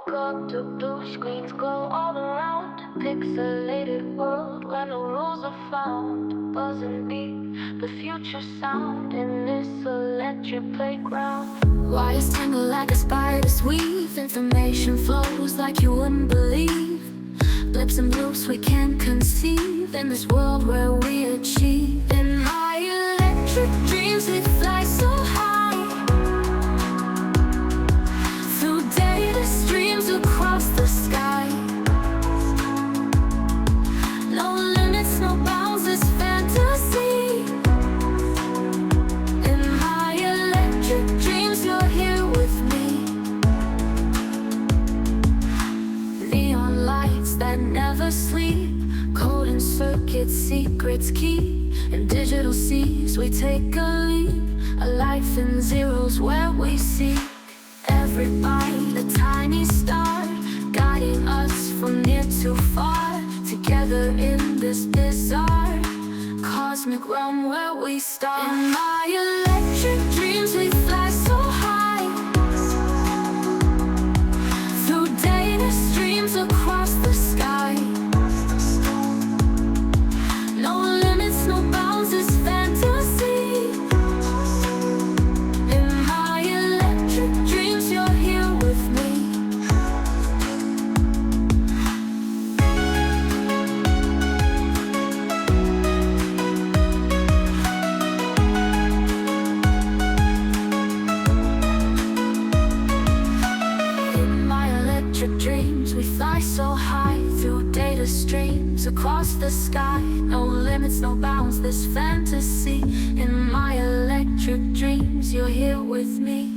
woke up to blue screens glow all around. Pixelated world where no rules are found. Buzzing beat, the future sound in this electric playground. Wires tangle like a spider's weave. Information flows like you wouldn't believe. Blips and bloops we can't conceive. In this world where we achieve. In my electric dreams we fly so high. Through data streams across the sky. No limits, no bounds, this fantasy. In my electric dreams you're here with me. Neon lights that never sleep. Code and circuits, secrets keep. In digital seas we take a leap. A life in zeros where we seek. Every bite, a tiny star, guiding us from near to far. Together in this bizarre cosmic realm where we start. In my electric dreams we fly so high. Through data streams across the sky. No limits, no bounds, this fantasy. In my electric dreams you're here with me. In my electric dreams we fly so high. Through data streams across the sky. No limits, no bounds, this fantasy. In my electric dreams you're here with me.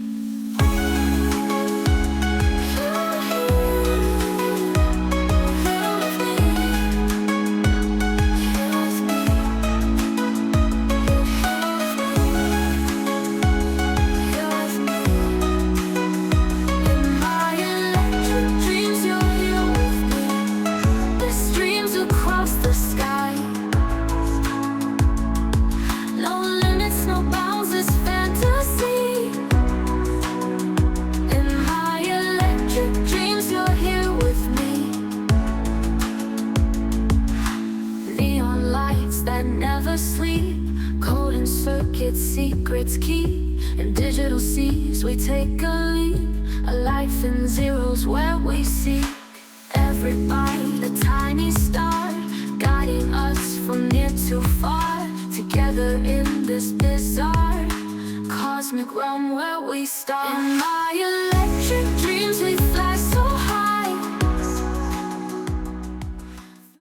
That never sleep. Code and circuits, secrets keep. In digital seas we take a leap. A life in zeros where we seek. Every bite, a tiny star, guiding us from near to far. Together in this bizarre cosmic realm where we start. In my electric dreams we